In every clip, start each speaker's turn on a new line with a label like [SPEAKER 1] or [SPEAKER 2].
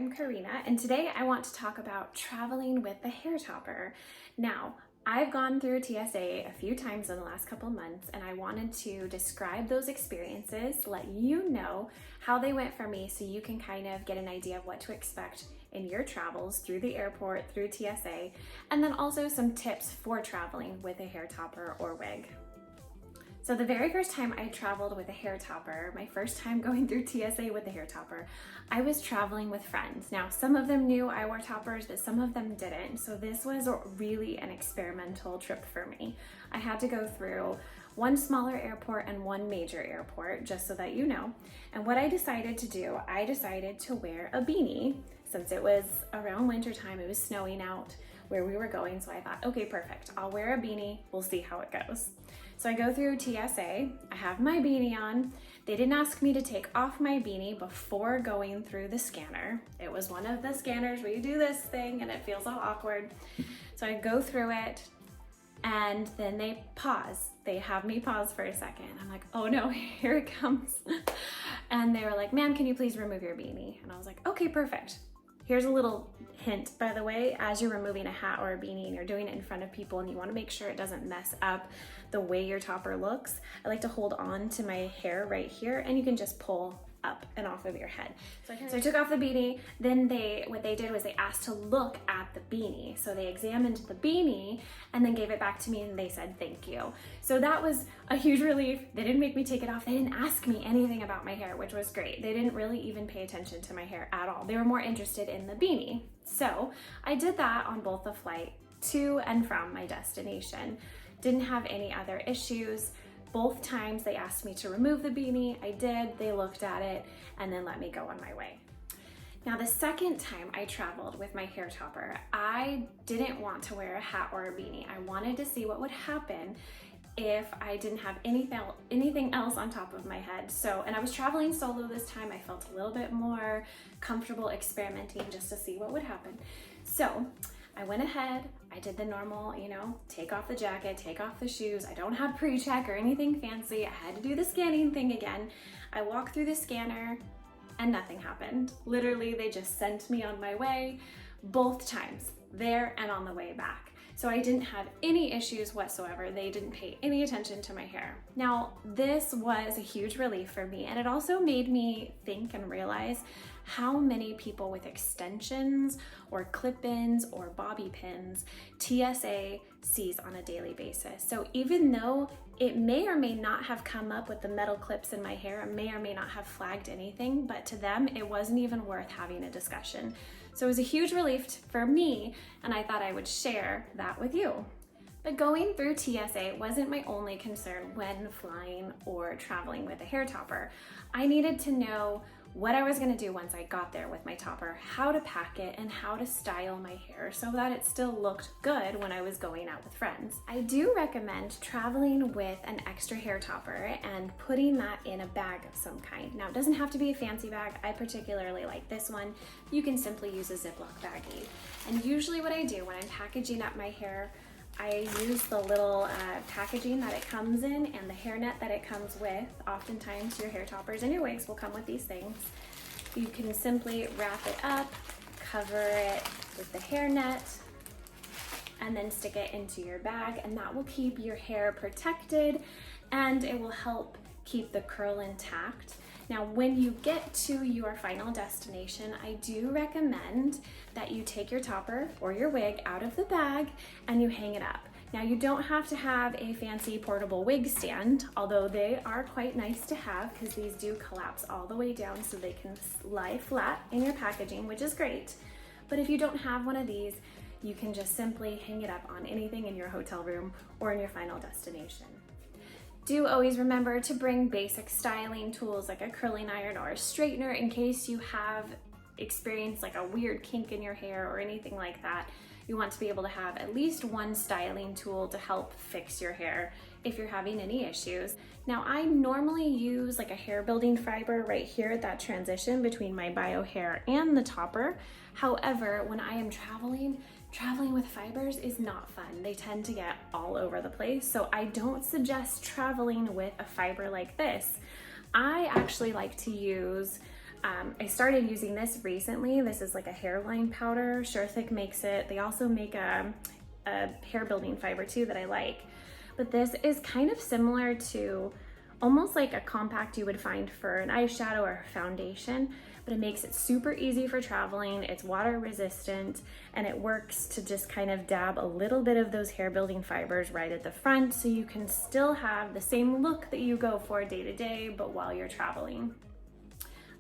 [SPEAKER 1] I'm Karina, and today I want to talk about traveling with the hair topper. Now, I've gone through TSA a few times in the last couple months, and I wanted to describe those experiences, let you know how they went for me so you can kind of get an idea of what to expect in your travels through the airport, through TSA, and then also some tips for traveling with a hair topper or wig. So the very first time I traveled with a hair topper, my first time going through TSA with a hair topper, I was traveling with friends. Now, some of them knew I wore toppers, but some of them didn't. So this was really an experimental trip for me. I had to go through one smaller airport and one major airport, just so that you know. And what I decided to do, I decided to wear a beanie. Since it was around winter time, it was snowing out where we were going. So I thought, okay, perfect. I'll wear a beanie. We'll see how it goes. So I go through TSA, I have my beanie on. They didn't ask me to take off my beanie before going through the scanner. It was one of the scanners where you do this thing and it feels all awkward. So I go through it and then they pause. They have me pause for a second. I'm like, oh no, here it comes. And they were like, ma'am, can you please remove your beanie? And I was like, okay, perfect. Here's a little hint, by the way, as you're removing a hat or a beanie and you're doing it in front of people and you want to make sure it doesn't mess up the way your topper looks, I like to hold on to my hair right here and you can just pull up and off of your head. So I took off the beanie, then what they did was they asked to look at the beanie. So they examined the beanie and then gave it back to me and they said, thank you. So that was a huge relief. They didn't make me take it off. They didn't ask me anything about my hair, which was great. They didn't really even pay attention to my hair at all. They were more interested in the beanie. So I did that on both the flight to and from my destination. Didn't have any other issues. Both times they asked me to remove the beanie, I did, they looked at it, and then let me go on my way. Now the second time I traveled with my hair topper, I didn't want to wear a hat or a beanie. I wanted to see what would happen if I didn't have anything else on top of my head. And I was traveling solo this time. I felt a little bit more comfortable experimenting just to see what would happen. So I went ahead, I did the normal, take off the jacket, take off the shoes. I don't have pre-check or anything fancy. I had to do the scanning thing again. I walked through the scanner and nothing happened. Literally, they just sent me on my way both times, there and on the way back. So I didn't have any issues whatsoever. They didn't pay any attention to my hair. Now, this was a huge relief for me, and it also made me think and realize how many people with extensions or clip-ins or bobby pins TSA sees on a daily basis. So even though it may or may not have come up with the metal clips in my hair, it may or may not have flagged anything, but to them, it wasn't even worth having a discussion. So it was a huge relief for me, and I thought I would share that with you. But going through TSA wasn't my only concern when flying or traveling with a hair topper. I needed to know what I was gonna do once I got there with my topper, how to pack it, and how to style my hair so that it still looked good when I was going out with friends. I do recommend traveling with an extra hair topper and putting that in a bag of some kind. Now, it doesn't have to be a fancy bag. I particularly like this one. You can simply use a Ziploc baggie. And usually what I do when I'm packaging up my hair, I use the little packaging that it comes in and the hairnet that it comes with. Oftentimes your hair toppers and your wigs will come with these things. You can simply wrap it up, cover it with the hairnet, and then stick it into your bag, and that will keep your hair protected and it will help keep the curl intact. Now, when you get to your final destination, I do recommend that you take your topper or your wig out of the bag and you hang it up. Now, you don't have to have a fancy portable wig stand, although they are quite nice to have because these do collapse all the way down so they can lie flat in your packaging, which is great. But if you don't have one of these, you can just simply hang it up on anything in your hotel room or in your final destination. Do always remember to bring basic styling tools like a curling iron or a straightener in case you have experienced like a weird kink in your hair or anything like that. You want to be able to have at least one styling tool to help fix your hair if you're having any issues. Now, I normally use like a hair building fiber right here at that transition between my bio hair and the topper. However, when I am traveling with fibers is not fun. They tend to get all over the place. So I don't suggest traveling with a fiber like this. I actually like to use I started using this recently. This is like a hairline powder. SureThick makes it. They also make a hair building fiber too that I like. But this is kind of similar to almost like a compact you would find for an eyeshadow or a foundation, but it makes it super easy for traveling. It's water resistant, and it works to just kind of dab a little bit of those hair building fibers right at the front, so you can still have the same look that you go for day to day, but while you're traveling.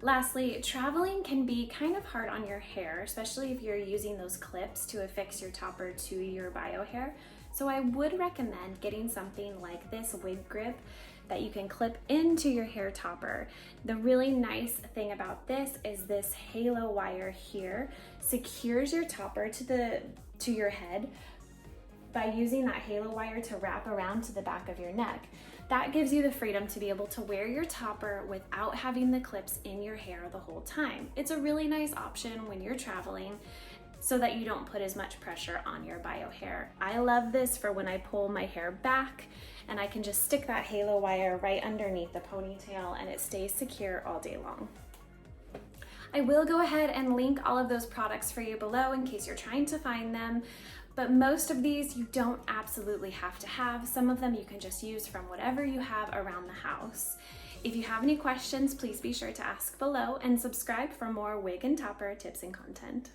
[SPEAKER 1] Lastly, traveling can be kind of hard on your hair, especially if you're using those clips to affix your topper to your bio hair. So I would recommend getting something like this wig grip that you can clip into your hair topper. The really nice thing about this is this halo wire here secures your topper to your head by using that halo wire to wrap around to the back of your neck. That gives you the freedom to be able to wear your topper without having the clips in your hair the whole time. It's a really nice option when you're traveling so that you don't put as much pressure on your bio hair. I love this for when I pull my hair back and I can just stick that halo wire right underneath the ponytail and it stays secure all day long. I will go ahead and link all of those products for you below in case you're trying to find them. But most of these you don't absolutely have to have. Some of them you can just use from whatever you have around the house. If you have any questions, please be sure to ask below and subscribe for more wig and topper tips and content.